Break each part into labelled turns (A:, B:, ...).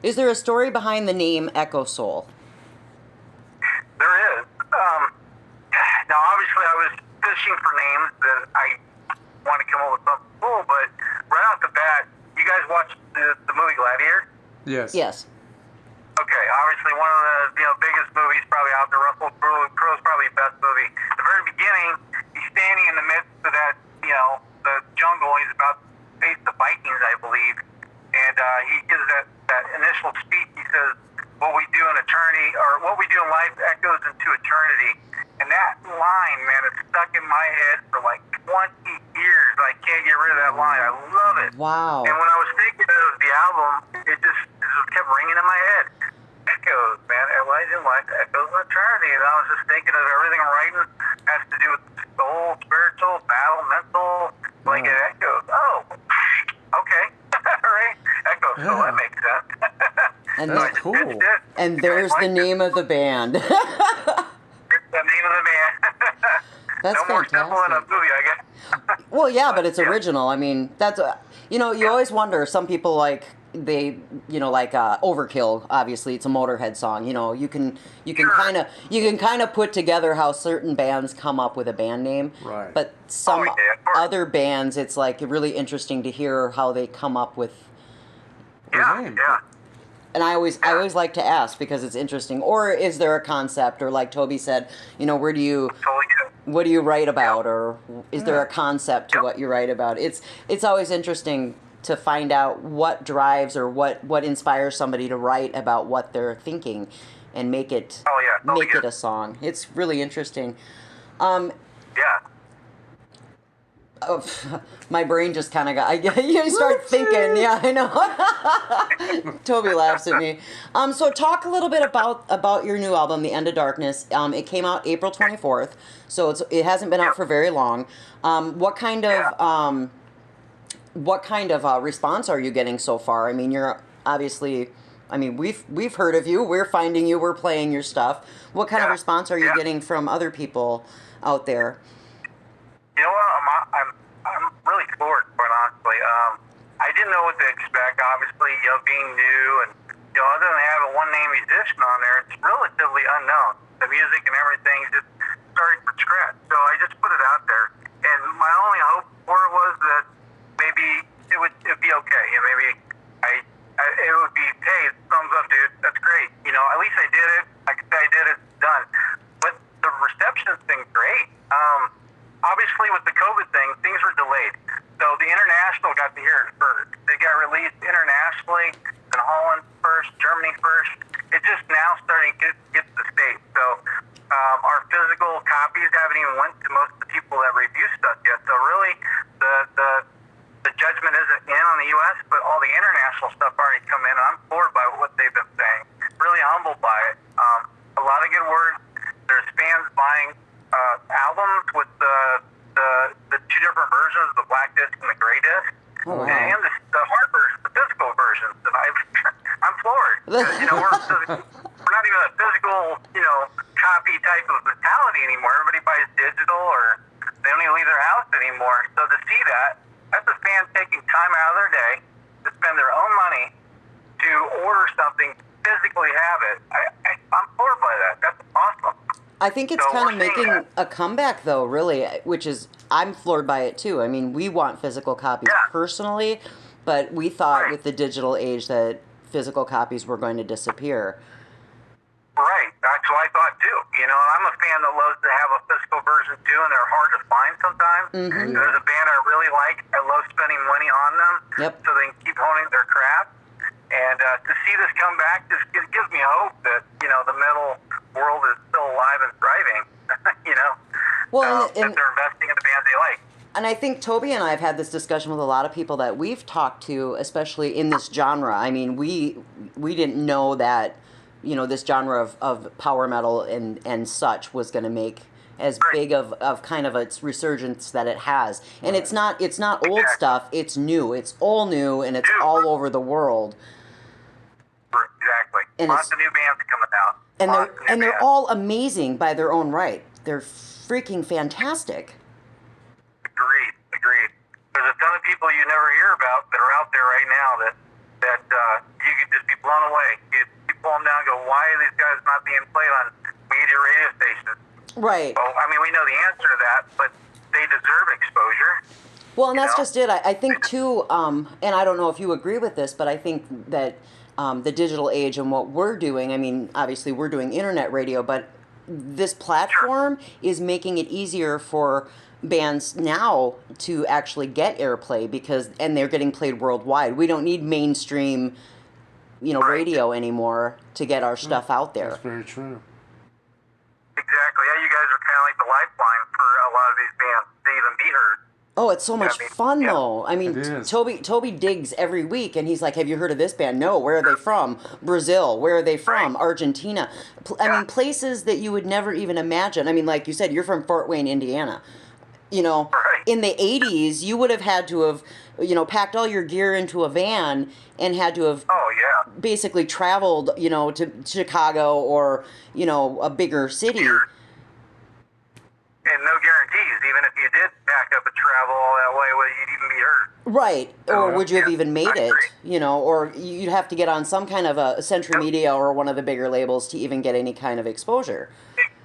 A: Is there a story behind the name EchoSoul?
B: There is. Now, obviously, I was fishing for names that I want to come up with something cool, but right off the bat, you guys watched the movie Gladiator?
C: Yes.
A: Yes.
B: Okay, obviously one of the biggest movies probably out there. Russell Crowe's probably the best movie. At the very beginning, he's standing in the midst of that, the jungle. He's about to face the Vikings, I believe, and he gives that initial speech. He says, "What we do in eternity, or what we do in life, echoes into eternity." And that line, man, it's stuck in my head for like 20 years. I can't get rid of that line. I love it.
A: Wow.
B: And when I was thinking of the album, it just kept ringing in my head. Echoes, man. Light in life, echoes in eternity. And I was just thinking of everything I'm writing has to do with soul, spiritual, battle, mental. Like it echoes. Oh, okay. All right. Echoes. So that makes sense.
A: And
B: So I
C: that's
B: just
C: cool.
B: pitched it.
A: And there's the name of the band.
B: The name of the band.
A: That's
B: no more simple in a
A: fantastic.
B: movie, I guess.
A: Well, yeah, but it's original. I mean, that's you always wonder. Some people like Overkill. Obviously, it's a Motorhead song. You can kind of put together how certain bands come up with a band name.
C: Right.
A: But some
B: of course.
A: other bands, it's like really interesting to hear how they come up with.
C: name.
B: Yeah.
A: And I always like to ask because it's interesting. Or is there a concept? Or like Toby said, where do you?
B: Totally good.
A: What do you write about, or is there a concept to
B: Yep.
A: what you write about? It's always interesting to find out what drives or what inspires somebody to write about what they're thinking, and make it
B: Totally
A: make it
B: good.
A: a song. It's really interesting.
B: Yeah.
A: Oh, my brain just kind of got. You start thinking. Yeah, I know. Toby laughs at me. So talk a little bit about your new album, The End of Darkness. It came out April 24th, so it hasn't been out for very long. What kind of response are you getting so far? I mean, you're obviously. I mean, we've heard of you. We're finding you. We're playing your stuff. What kind of response are you getting from other people out there?
B: You know what? I'm really floored, quite honestly. I didn't know what to expect. Obviously, being new, and other than having one name musician on there, it's relatively unknown. The music and everything just started from scratch. So I just put it out there, and my only hope for it was that maybe it'd be okay. Maybe it would be, hey, thumbs up, dude. That's great. At least I did it. I can say I did it. It's done. But the reception's been great. Obviously, with the COVID thing, things were delayed. So the international got to hear it first. They got released internationally, in Holland first, Germany first. It's just now starting to get to the States. So our physical copies haven't even went to most of the people that review stuff yet. So really, the judgment isn't in on the U.S., but all the international stuff already come in. And I'm floored by what they've been saying. Really humbled by it. A lot of good words. There's fans buying albums with the two different versions, the black disc and the gray disc,
A: Oh, wow.
B: and the hard version, the physical versions. And I'm floored. We're not even a physical, copy type of mentality anymore. Everybody buys digital, or they don't even leave their house anymore. So to see that's a fan taking time out of their day to spend their own money to order something, physically have it. I'm floored by that. That's awesome.
A: I think it's
B: So
A: kind of
B: we're seeing
A: making
B: that.
A: a comeback, though, really, which is, I'm floored by it, too. I mean, we want physical copies personally, but we thought with the digital age that physical copies were going to disappear.
B: Right. That's what I thought, too. I'm a fan that loves to have a physical version, too, and they're hard to find sometimes.
A: Mm-hmm.
B: There's a band I really like. I love spending money on them so they can keep honing their craft. And to see this come back just gives me hope that, the metal world is still alive and thriving,
A: Well,
B: that they're investing in the bands they like.
A: And I think Toby and I have had this discussion with a lot of people that we've talked to, especially in this genre. I mean, we didn't know that, this genre of power metal and such was going to make as big of kind of its resurgence that it has. And it's not old stuff, it's new. It's all new, and it's all over the world.
B: Exactly.
A: And
B: Lots of new bands coming out.
A: And they're all amazing by their own right. They're freaking fantastic.
B: Agreed. There's a ton of people you never hear about that are out there right now that you could just be blown away. You pull them down and go, why are these guys not being played on major radio stations?
A: Right.
B: Well, I mean, we know the answer to that, but they deserve exposure.
A: Well, and that's just it. I think, too, and I don't know if you agree with this, but I think that the digital age and what we're doing, I mean, obviously we're doing internet radio, but this platform is making it easier for bands now to actually get airplay and they're getting played worldwide. We don't need mainstream, radio anymore to get our stuff out there.
C: That's very true.
B: Exactly. Yeah, you guys are kind of like the lifeline for a lot of these bands to even be heard.
A: Oh, it's so much fun, though. I mean,
C: It is.
A: Toby digs every week, and he's like, have you heard of this band? No. Where are they from? Brazil. Where are they from? Argentina. I mean, places that you would never even imagine. I mean, like you said, you're from Fort Wayne, Indiana. In the 80s, you would have had to have, packed all your gear into a van and had to have basically traveled, to Chicago or, a bigger city.
B: And no guarantees. Even if you did back up and travel all that way, would you'd even be heard.
A: Right. Or would you have even made it, or you'd have to get on some kind of a Century Media or one of the bigger labels to even get any kind of exposure.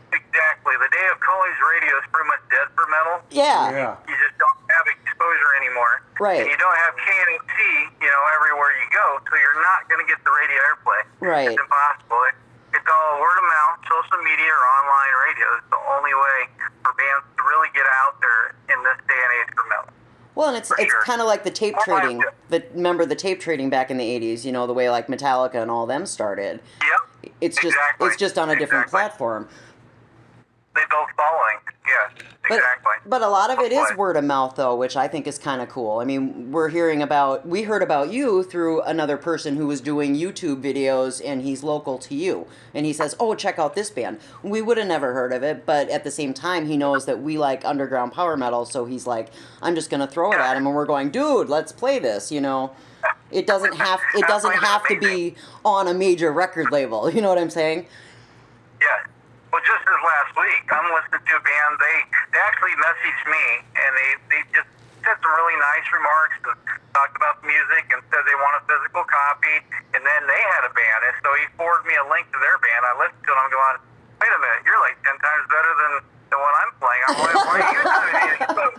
B: Exactly. The day of college radio is pretty much dead for metal.
A: Yeah.
B: You just don't have exposure anymore.
A: Right.
B: And you don't have KNC, everywhere you go, so you're not going to get the radio airplay.
A: Right.
B: It's impossible. It's all word of mouth, social media, or online radio. It's the only way for bands to really get out there in this day and age for metal.
A: Well, and it's kind of like the tape trading. Remember the tape trading back in the 80s, the way like Metallica and all them started.
B: Yep.
A: It's just on a different platform.
B: They build following. Yes, exactly.
A: But a lot of it is word of mouth, though, which I think is kind of cool. I mean, we heard about you through another person who was doing YouTube videos, and he's local to you. And he says, oh, check out this band. We would have never heard of it, but at the same time, he knows that we like underground power metal, so he's like, I'm just going to throw it at him, and we're going, dude, let's play this, It doesn't have to be on a major record label. You know what I'm saying?
B: Yeah. Well, just as last week, I'm listening to a band. They actually messaged me, and they just said some really nice remarks and talked about the music and said they want a physical copy. And then they had a band, and so he forwarded me a link to their band. I listened to it, and I'm going, wait a minute, you're like 10 times better than what I'm playing. I'm like, why are you not doing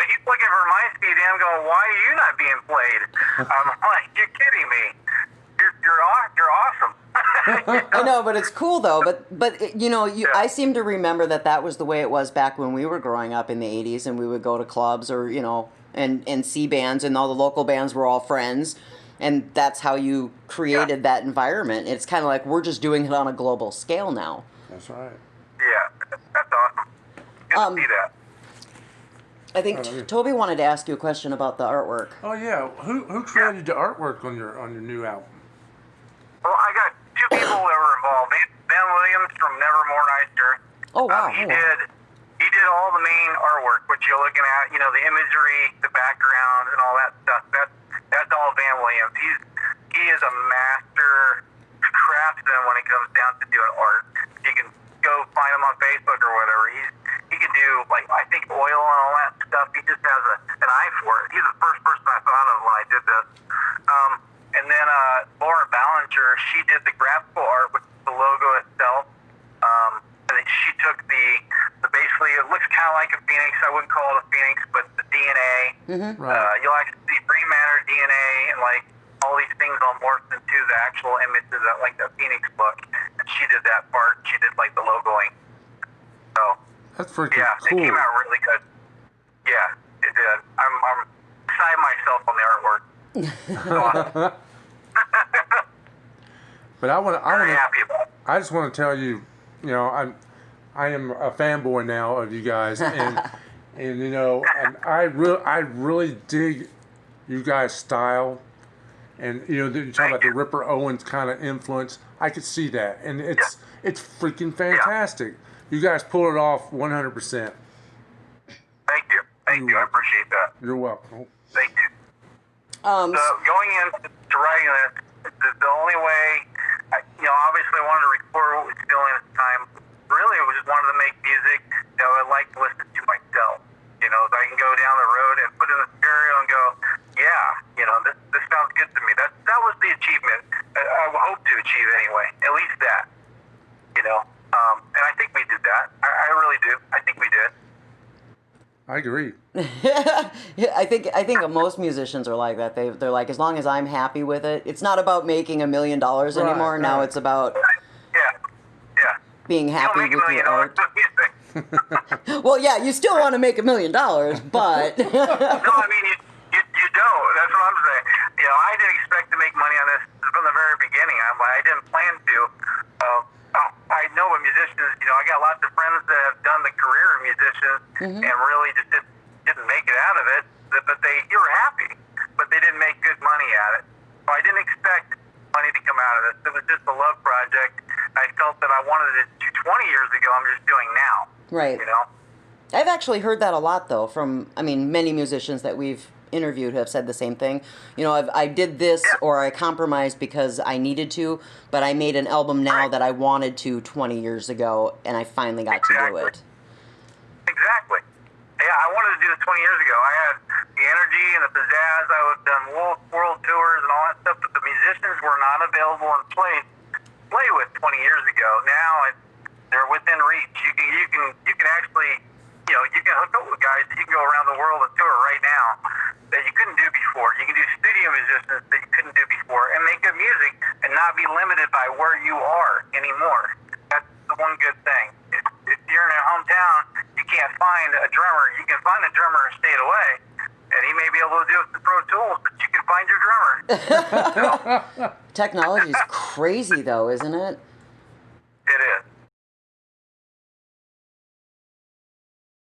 B: he's looking for my CD. I'm going, why are you not being played? I'm like, you're kidding me. You're awesome.
A: I know, but it's cool though. But I seem to remember that was the way it was back when we were growing up in the 80s, and we would go to clubs or and see bands, and all the local bands were all friends, and that's how you created that environment. It's kind of like we're just doing it on a global scale now.
C: That's right.
B: Yeah, that's awesome. Good to see that.
A: I think Toby wanted to ask you a question about the artwork.
C: Oh yeah, who created the artwork on your new album?
B: Well, I got two people that were involved. Ben Williams from Nevermore Nicer.
A: Oh wow!
B: He did all the main artwork, which you're looking at. The imagery, the background, and all that stuff. That's all Van Williams. He is a master craftsman when it comes down to doing art. You can go find him on Facebook or whatever. He can do I think oil and all that stuff. He just has an eye for it. He's the first person I thought of when I did this. And then Laura Ballinger, she did the graphical art with the logo itself. And then she took the basically, it looks kind of like a phoenix. I wouldn't call it a phoenix, but the DNA.
C: Mm-hmm. Right.
B: You'll actually see green matter, DNA, and all these things all morphed into the actual images that the phoenix look. And she did that part. She did the logoing. So
C: that's freaking
B: cool. It came out really good. Yeah, it did. I'm beside myself on the artwork.
C: But I just want to tell you, I am a fanboy now of you guys, and and I really dig you guys' style, and you're talking about the Ripper Owens kind of influence. I could see that, and it's freaking fantastic. You guys pull it off 100%.
B: Thank you. I appreciate that.
C: You're welcome.
B: Thank you. So going into writing this, the only way, obviously I wanted to record what was feeling at the time. Really, I just wanted to make music that I would like to listen to myself. That I can go down the road and put in the stereo and go, yeah, this sounds good to me. That was was the achievement I hope to achieve anyway. At least that, you know. And I think we did that. I really do. I think we did.
C: I agree.
A: Yeah, I think most musicians are like that. They're like, as long as I'm happy with it, it's not about making $1 million anymore.
C: Right.
A: Now it's about being happy with your art. Well, yeah, you still want to make $1 million, but
B: No, I mean you don't. That's what I'm saying. You know, I didn't expect to make money on this from the very beginning. I didn't plan to. I know what musicians. You know, I got lots of friends that have done the career of musicians and really just didn't make it out of it. But you were happy, but they didn't make good money at it. So I didn't expect money to come out of this. It was just a love project. I felt that I wanted to do 20 years ago. I'm just doing now.
A: Right.
B: You know.
A: I've actually heard that a lot, though, from, I mean, many musicians that we've interviewed have said the same thing. You know, I did this or I compromised because I needed to, but I made an album now that I wanted to 20 years ago, and I finally got to do it.
B: Exactly. Yeah, I wanted to do this 20 years ago. I had the energy and the pizzazz. I would have done world tours and all that stuff, but the musicians were not available and play with 20 years ago. Now they're within reach. You can actually, you know, you can hook up with guys that you can go around the world and tour right now that you couldn't do before. You can do studio musicians that you couldn't do before and make good music and not be limited by where you are anymore. That's the one good thing. If you're in a hometown, you can't find a drummer. You can find a drummer and stay away, and he may be able to do it with Pro Tools, but you can find your drummer.
A: Technology's crazy, though, isn't it?